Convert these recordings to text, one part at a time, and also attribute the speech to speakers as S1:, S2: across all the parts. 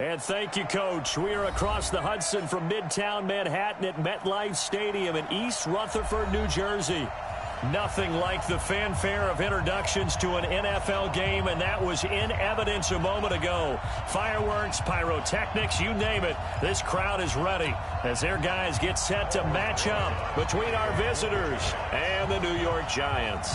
S1: And thank you, Coach. We are across the Hudson from Midtown Manhattan at MetLife Stadium in East Rutherford, New Jersey. Nothing like the fanfare of introductions to an NFL game, and that was in evidence a moment ago. Fireworks, pyrotechnics, you name it. This crowd is ready as their guys get set to match up between our visitors and the New York Giants.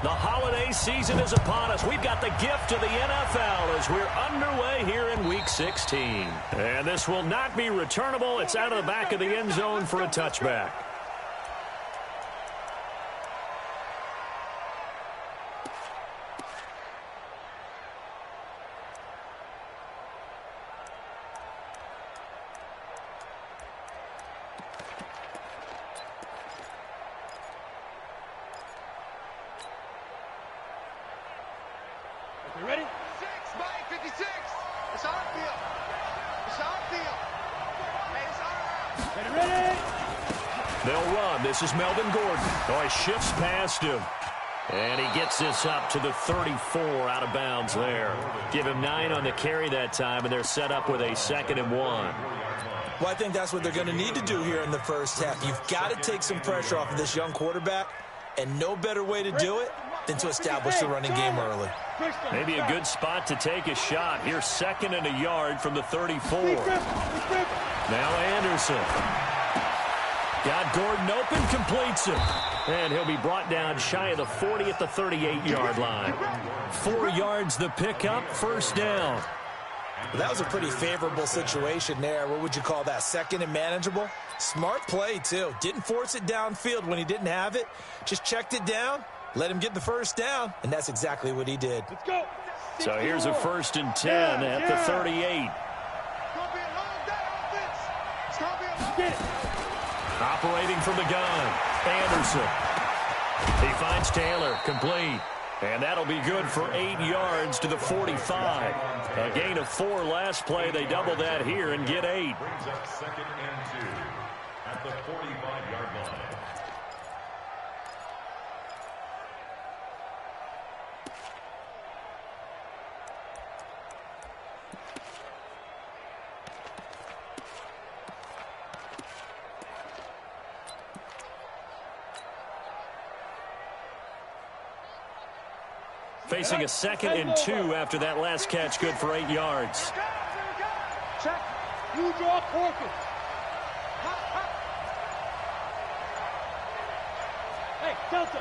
S1: The holiday season is upon us. We've got the gift of the NFL as we're underway here in Week 16. And this will not be returnable. It's out of the back of the end zone for a touchback.
S2: You ready? 6 by 56. It's on field. It's on field. Hey, it's on. Ready?
S1: They'll run. This is Melvin Gordon. Oh, he shifts past him. And he gets this up to the 34 out of bounds there. Give him 9 on the carry that time, and they're set up with a 2nd and 1.
S3: Well, I think that's what they're going to need to do here in the first half. You've got to take some pressure off of this young quarterback, and no better way to do it than to establish the running game early.
S1: Maybe a good spot to take a shot. Here's 2nd and a yard from the 34. Now Anderson. Got Gordon open, completes it. And he'll be brought down shy of the 40 at the 38-yard line. 4 yards the pickup, first down.
S3: Well, that was a pretty favorable situation there. What would you call that, 2nd and manageable? Smart play, too. Didn't force it downfield when he didn't have it. Just checked it down, let him get the first down, and that's exactly what he did.
S2: Let's go.
S1: So here's a 1st and 10 at the 38.
S2: It's going to be a long day, offense. It's going to be a long day.
S1: Operating from the gun, Anderson. He finds Taylor, complete. And that'll be good for 8 yards to the 45. A gain of 4 last play. They double that here and get 8.
S4: Brings up 2nd and 2 at the 45-yard line.
S1: Facing a 2nd and 2 after that last catch, good for 8 yards.
S2: Check. You draw Corcoran. Hey, Delta.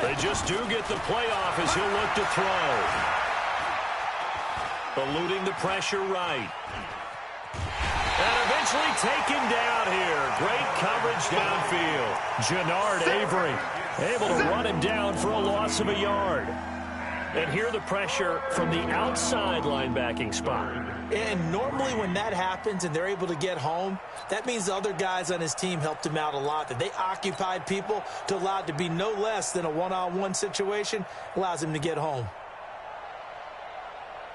S1: They just do get the playoff as he'll look to throw. Eluding the pressure right. And eventually taken down here. Great coverage downfield. Jannard Avery able to run him down for a loss of a yard. And here the pressure from the outside linebacking spot.
S3: And normally when that happens and they're able to get home, that means the other guys on his team helped him out a lot. That they occupied people to allow it to be no less than a one-on-one situation, allows him to get home.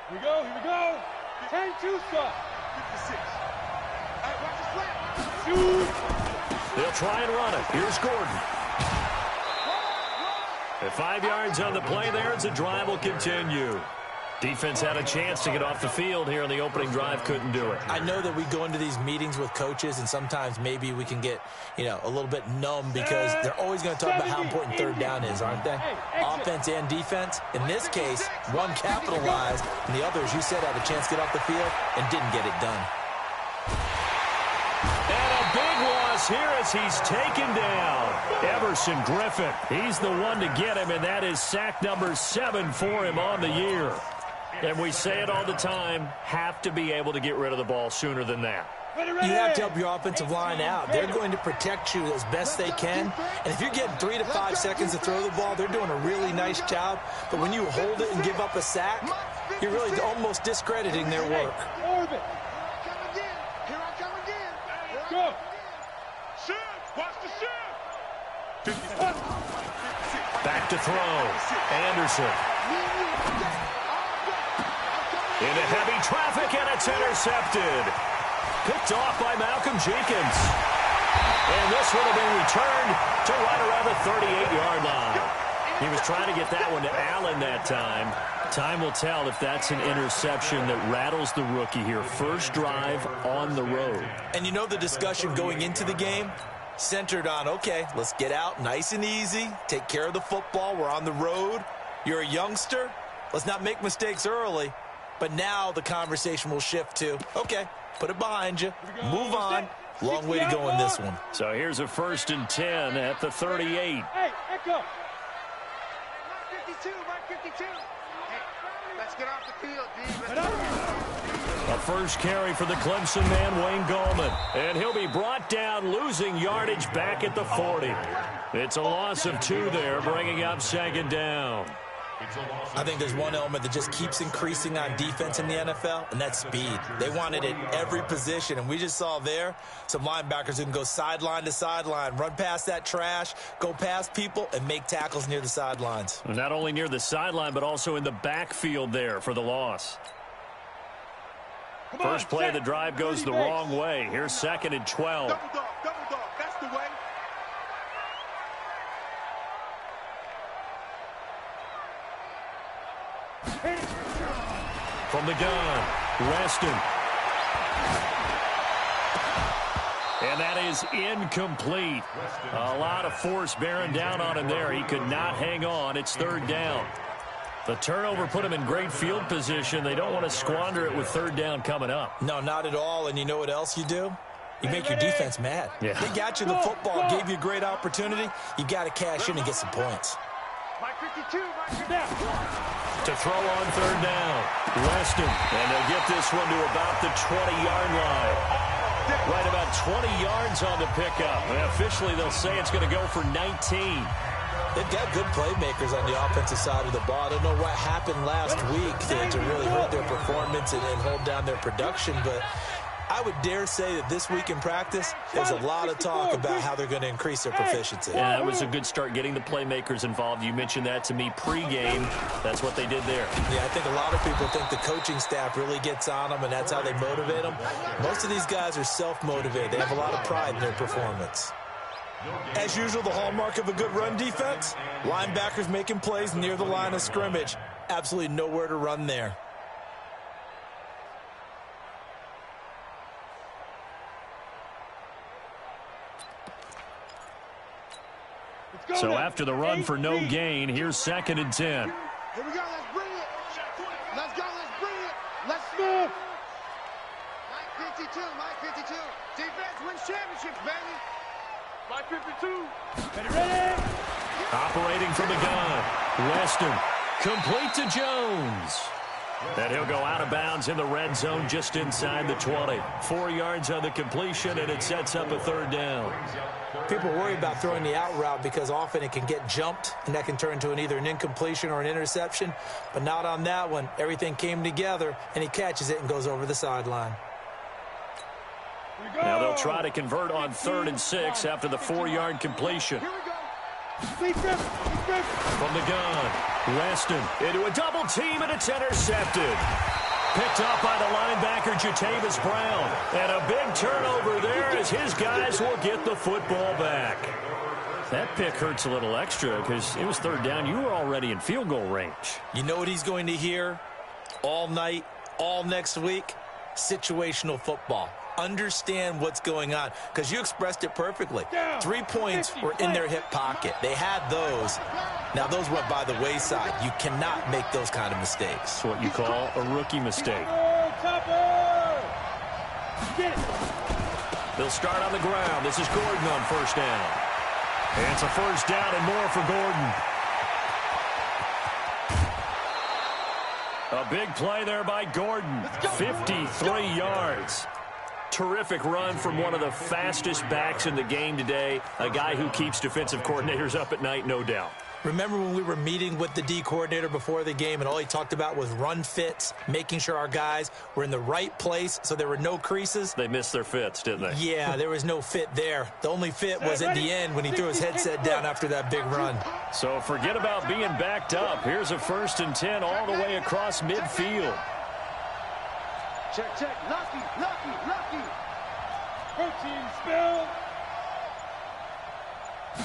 S2: Here we go, here we go. 10-2 stop. 56. All right, watch the slant. Shoot.
S1: They'll try and run it. Here's Gordon. And 5 yards on the play there as the drive will continue. Defense had a chance to get off the field here on the opening drive, couldn't do it.
S3: I know that we go into these meetings with coaches, and sometimes maybe we can get, a little bit numb because they're always going to talk about how important 3rd down is, aren't they? Offense and defense. In this case, one capitalized, and the other, as you said, had a chance to get off the field and didn't get it done.
S1: And a big loss here as he's taken down. Everson Griffin, he's the one to get him, and that is sack number 7 for him on the year. And we say it all the time, have to be able to get rid of the ball sooner than that.
S3: You have to help your offensive line out. They're going to protect you as best they can. And if you're getting 3 to 5 seconds to throw the ball, they're doing a really nice job. But when you hold it and give up a sack, you're really almost discrediting their work.
S2: Orbit. Here I come again. Go. Shoot. Watch the shoot.
S1: Back to throw. Anderson. Into heavy traffic, and it's intercepted. Picked off by Malcolm Jenkins. And this one will be returned to right around the 38-yard line. He was trying to get that one to Allen that time. Time will tell if that's an interception that rattles the rookie here. First drive on the road.
S3: And you know the discussion going into the game? Centered on, okay, let's get out nice and easy, take care of the football, we're on the road. You're a youngster, let's not make mistakes early. But now the conversation will shift to, okay, put it behind you, move on. Long way to go in this one.
S1: So here's a 1st and 10 at the 38.
S2: Hey, echo. 52, 52. Hey, let's get off the field, D.
S1: A first carry for the Clemson man, Wayne Gallman. And he'll be brought down, losing yardage back at the 40. It's a loss of 2 there, bringing up 2nd down.
S3: I think there's one element that just keeps increasing on defense in the NFL, and that's speed. They want it at every position, and we just saw there some linebackers who can go sideline to sideline, run past that trash, go past people, and make tackles near the sidelines.
S1: Not only near the sideline, but also in the backfield there for the loss. First play of the drive goes the wrong way. Here's 2nd and 12.
S2: Double dog, that's the way.
S1: From the gun, Weston. And that is incomplete. A lot of force bearing down on him there. He could not hang on. It's 3rd down. The turnover put him in great field position. They don't want to squander it with 3rd down coming up.
S3: No, not at all. And you know what else you do? You make your defense mad.
S1: Yeah.
S3: They got you the football, gave you a great opportunity. You got to cash in and get some points.
S2: Mike 52, Mike down.
S1: To throw on 3rd down, Weston. And they'll get this one to about the 20-yard line. Right about 20 yards on the pickup. And officially, they'll say it's going to go for 19.
S3: They've got good playmakers on the offensive side of the ball. I don't know what happened last week to really hurt their performance and hold down their production, but I would dare say that this week in practice, there's a lot of talk about how they're going to increase their proficiency.
S1: Yeah, that was a good start getting the playmakers involved. You mentioned that to me pregame. That's what they did there.
S3: Yeah, I think a lot of people think the coaching staff really gets on them, and that's how they motivate them. Most of these guys are self-motivated. They have a lot of pride in their performance. As usual, the hallmark of a good run defense, linebackers making plays near the line of scrimmage. Absolutely nowhere to run there.
S1: So after the run for no gain, here's 2nd and 10.
S2: Here we go, let's bring it. Let's go, let's bring it. Let's move. Mike 52, Mike 52. Defense wins championships, baby. Mike 52. Ready?
S1: Operating from the gun, Weston. Complete to Jones. And he'll go out of bounds in the red zone just inside the 20. 4 yards on the completion, and it sets up a 3rd down.
S3: People worry about throwing the out route because often it can get jumped, and that can turn into either an incompletion or an interception. But not on that one. Everything came together, and he catches it and goes over the sideline.
S1: Now they'll try to convert on 3rd and 6 after the 4-yard completion.
S2: Here we go.
S1: From the gun, Weston into a double team, and it's intercepted. Picked up by the linebacker, Jatavis Brown. And a big turnover there as his guys will get the football back. That pick hurts a little extra because it was 3rd down. You were already in field goal range.
S3: You know what he's going to hear all night, all next week? Situational football. Understand what's going on, because you expressed it perfectly. 3 points were in their hip pocket. They had those. Now those went by the wayside. You cannot make those kind of mistakes.
S1: That's what you call a rookie mistake. They'll start on the ground. This is Gordon on 1st down. And it's a 1st down and more for Gordon. A big play there by Gordon. 53 yards. Terrific run from one of the fastest backs in the game today. A guy who keeps defensive coordinators up at night, no doubt.
S3: Remember when we were meeting with the D coordinator before the game and all he talked about was run fits, making sure our guys were in the right place so there were no creases?
S1: They missed their fits, didn't they?
S3: Yeah, there was no fit there. The only fit was at the end when he threw his headset down after that big run.
S1: So forget about being backed up. Here's a 1st and 10 all the way across midfield.
S2: Check, check. Lucky. Protein spill.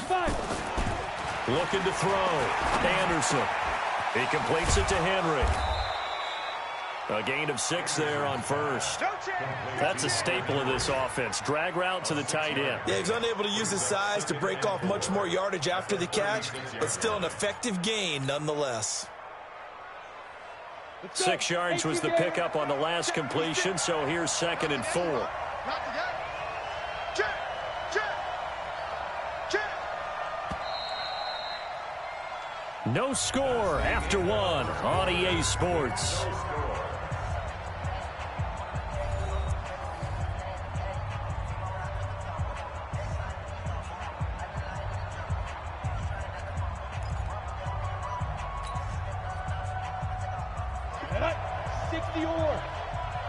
S2: 5.
S1: Looking to throw. Anderson. He completes it to Henry. A gain of 6 there on first. That's a staple of this offense. Drag route to the tight end.
S3: Yeah, he's unable to use his size to break off much more yardage after the catch, but still an effective gain nonetheless.
S1: 6 yards was the pickup on the last completion, so here's 2nd and 4. No score after 1 on EA Sports.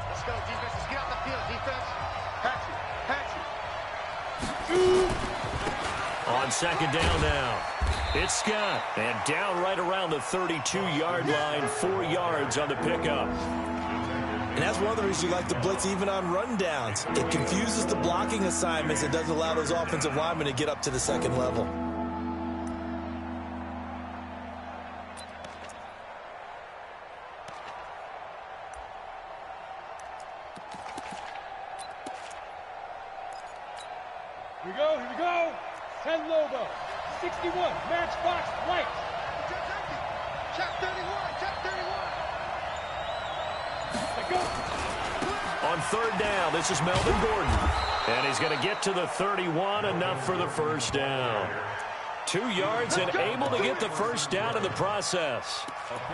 S2: Let's go, defense. Let's get out the field, defense. Patch it.
S1: On 2nd down now. It's Scott. And down right around the 32-yard line. 4 yards on the pickup.
S3: And that's one of the reasons you like to blitz even on rundowns. It confuses the blocking assignments. It doesn't allow those offensive linemen to get up to the 2nd level.
S5: Here we go. 10 logo. 61, matchbox, white.
S2: Check 31, check 31.
S1: On 3rd down, this is Melvin Gordon. And he's going to get to the 31, enough for the first down. 2 yards and able to get the first down in the process.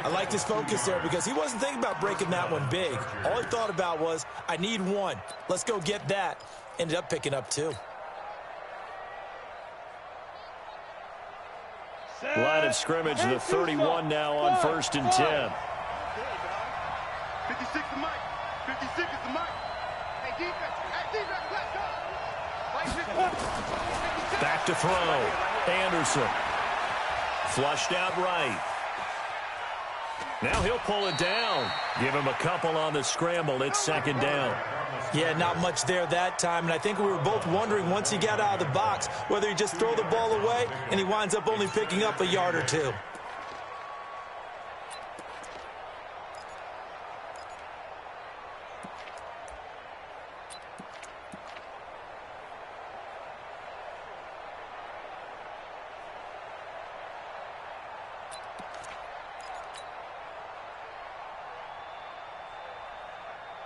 S3: I liked his focus there because he wasn't thinking about breaking that one big. All he thought about was, I need 1. Let's go get that. Ended up picking up 2.
S1: Line of scrimmage, the 31 now on 1st and 10.
S2: 56 is Mike. 56 is the Mike. Hey, defense, let's go.
S1: Back to throw. Anderson. Flushed out right. Now he'll pull it down. Give him a couple on the scramble. It's 2nd down.
S3: Yeah, not much there that time, and I think we were both wondering once he got out of the box whether he just throw the ball away and he winds up only picking up a yard or 2.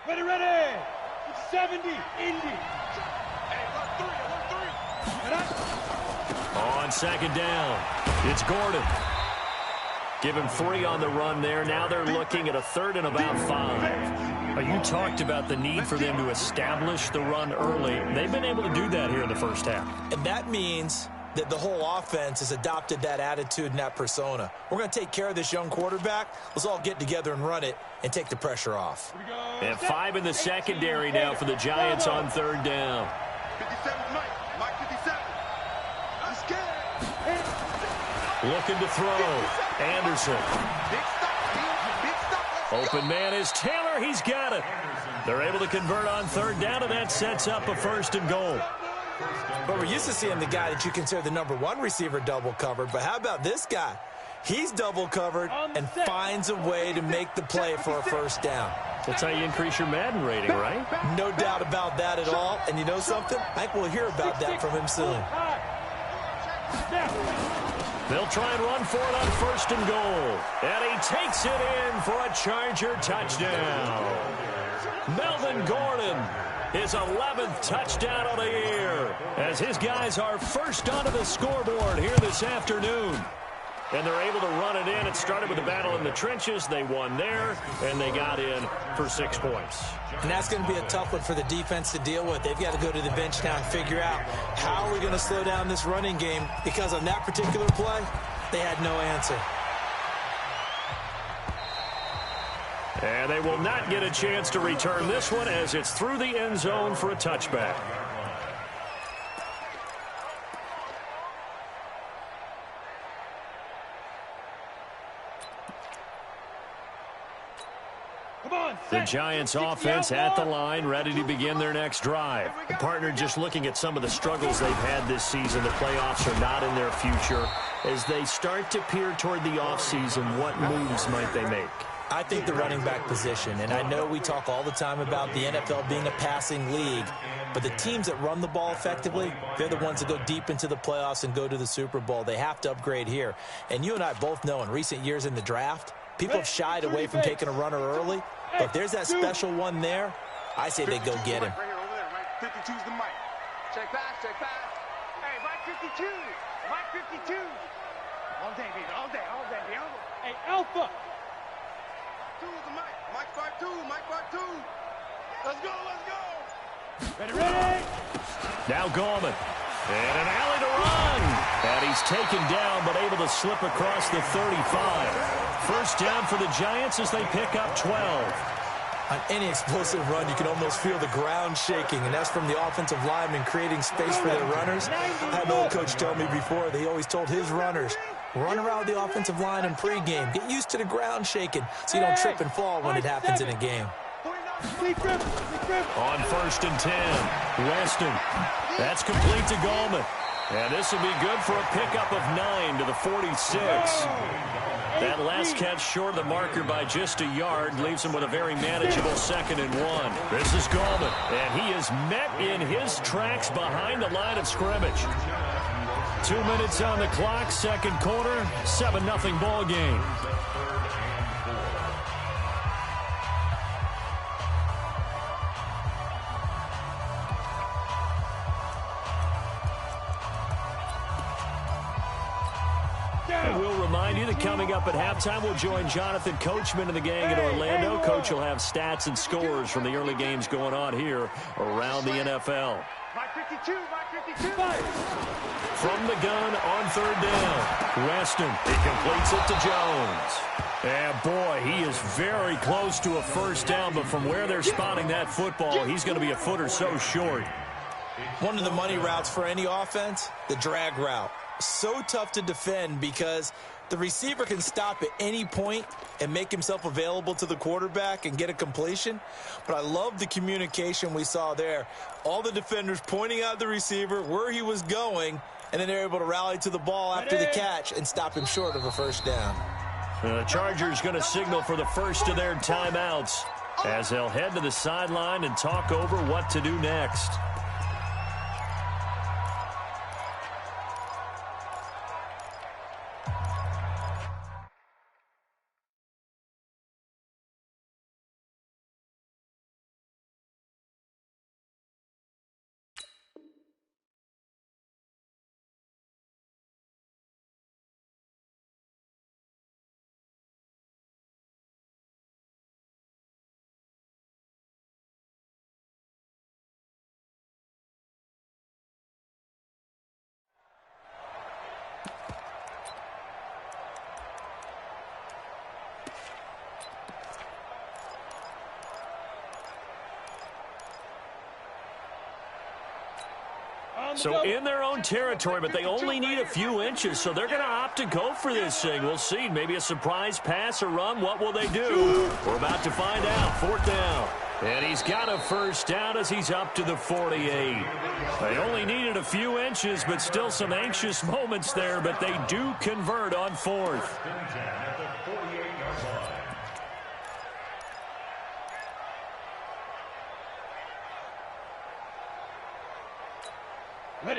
S5: Ready. 70, Indy.
S1: On 2nd down, it's Gordon. Give him 3 on the run there. Now they're looking at a 3rd and about 5. You talked about the need for them to establish the run early. They've been able to do that here in the first half.
S3: And that means that the whole offense has adopted that attitude and that persona. We're going to take care of this young quarterback. Let's all get together and run it and take the pressure off.
S1: And 5 in the secondary now for the Giants on 3rd down.
S2: 57 Mike. Mike 57. I'm scared.
S1: Looking to throw. Anderson.
S2: Big stop.
S1: Open man is Taylor. He's got it. They're able to convert on 3rd down, and that sets up a 1st and goal.
S3: But we're used to seeing the guy that you consider the #1 receiver double covered. But how about this guy? He's double covered and finds a way to make the play for a 1st down.
S1: That's how you increase your Madden rating, right?
S3: No doubt about that at all. And you know something? I think we'll hear about that from him soon.
S1: They'll try and run for it on 1st and goal. And he takes it in for a Charger touchdown. Melvin Gordon, his 11th touchdown of the year, as his guys are first onto the scoreboard here this afternoon. And they're able to run it in. It started with a battle in the trenches. They won there, and they got in for 6 points.
S3: And that's going to be a tough one for the defense to deal with. They've got to go to the bench now and figure out how are we going to slow down this running game, because on that particular play, they had no answer.
S1: And they will not get a chance to return this one as it's through the end zone for a touchback. The Giants offense at the line, ready to begin their next drive. The partner just looking at some of the struggles they've had this season. The playoffs are not in their future. as they start to peer toward the offseason, what moves might they make?
S3: I think the running back position, and I know we talk all the time about the NFL being a passing league, but the teams that run the ball effectively, they're the ones that go deep into the playoffs and go to the Super Bowl. They have to upgrade here. And you and I both know in recent years in the draft, people have shied away from taking a runner early, but if there's that special one there, I say they go get him.
S2: Right here, over there, Mike 52's the mic. Check pass, check pass. Hey, Mike 52, Mike 52. All day, baby, all day, baby.
S5: Hey, Alpha.
S2: Two is the mic. Mike 52, Mike 52. Let's go, let's go.
S5: Ready, ready.
S1: Now Gallman. And an alley to run. And he's taken down, but able to slip across the 35. First down for the Giants as they pick up 12.
S3: On any explosive run, you can almost feel the ground shaking, and that's from the offensive linemen creating space for their runners. I had an old coach tell me before that he always told his runners, run around the offensive line in pregame. Get used to the ground shaking so you don't trip and fall when it happens in a game.
S1: On 1st and 10, Weston. That's complete to Gallman. And this will be good for a pickup of 9 to the 46. That last catch short of the marker by just a yard leaves him with a very manageable 2nd and 1. This is Gallman, and he is met in his tracks behind the line of scrimmage. 2 minutes on the clock, second quarter, 7-0 ball game. And we'll remind you that coming up at halftime, we'll join Jonathan Coachman and the gang in Orlando. Coach will have stats and scores from the early games going on here around the NFL.
S2: Mike 52, Mike 52.
S1: From the gun on 3rd down, Weston. He completes it to Jones. And boy, he is very close to a first down, but from where they're spotting that football, he's going to be a foot or so short.
S3: One of the money routes for any offense, the drag route. So tough to defend because the receiver can stop at any point and make himself available to the quarterback and get a completion. But I love the communication we saw there. All the defenders pointing out the receiver, where he was going, and then they're able to rally to the ball after the catch and stop him short of a first down.
S1: The Chargers going to signal for the first of their timeouts as they'll head to the sideline and talk over what to do next. So in their own territory, but they only need a few inches, so they're going to opt to go for this thing. We'll see. Maybe a surprise pass or run. What will they do? We're about to find out. 4th down. And he's got a first down as he's up to the 48. They only needed a few inches, but still some anxious moments there, but they do convert on 4th.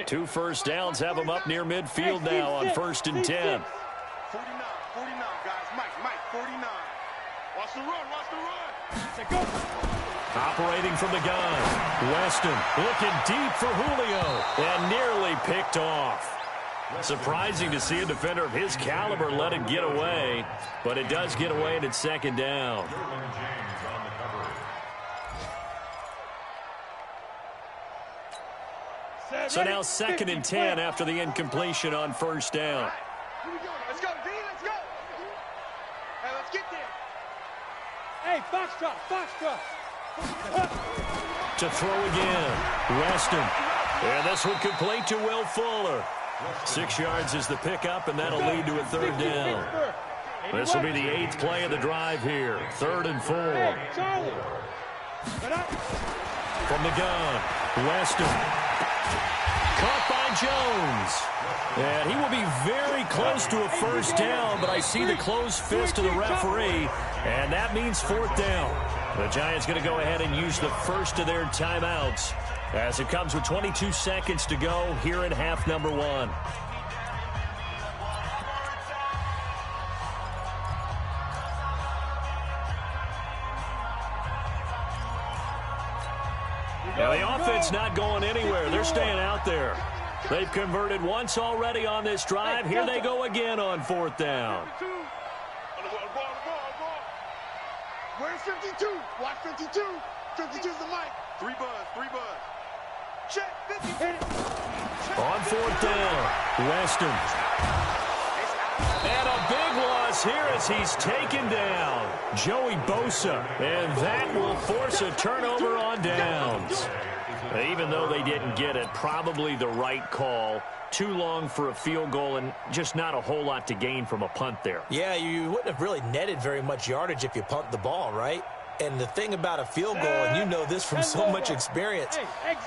S1: Two first downs have them up near midfield now on 1st and 10.
S2: 49, 49, guys. Mike, 49. Watch the run, watch the run.
S5: Let's go.
S1: Operating from the gun, Weston looking deep for Julio and nearly picked off. Surprising to see a defender of his caliber let it get away, but it does get away and it's 2nd down. So now 2nd and 10 after the incompletion on 1st down.
S2: Here we go. Let's go, D. Let's go. Hey, let's get there.
S5: Hey, Foxtrot, Foxtrot.
S1: To throw again, Weston. And this one complete to Will Fuller. 6 yards is the pickup, and that'll lead to a 3rd down. This will be the 8th play of the drive here. 3rd and 4.
S5: Charlie.
S1: From the gun, Weston. Caught by Jones. And he will be very close to a first down, but I see the closed fist of the referee, and that means fourth down. The Giants going to go ahead and use the first of their timeouts as it comes with 22 seconds to go here in half number one. Now, the offense not going anywhere. They're staying out there. They've converted once already on this drive. Here they go again on fourth down.
S2: Where's 52? Watch 52. 52's the mic. Three buzz. Check 52.
S1: On fourth down, Weston. And a big loss here as he's taken down. Joey Bosa. And that will force a turnover on downs. Even though they didn't get it, probably the right call. Too long for a field goal and just not a whole lot to gain from a punt there.
S3: Yeah, you wouldn't have really netted very much yardage if you pumped the ball, right? And the thing about a field goal, and you know this from so much experience,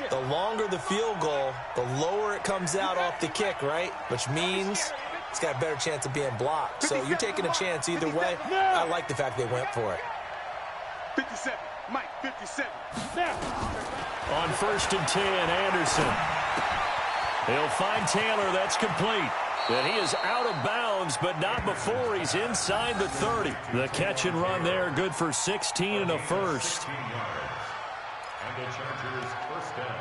S3: the longer the field goal, the lower it comes out off the kick, right? Which means it's got a better chance of being blocked. So you're taking a chance either way. I like the fact they went for it.
S2: 57. Mike, 57.
S1: On 1st and 10, Anderson. He'll find Taylor. That's complete. And he is out of bounds, but not before he's inside the 30. The catch and run there, good for 16 and a first.
S4: And the Chargers first down.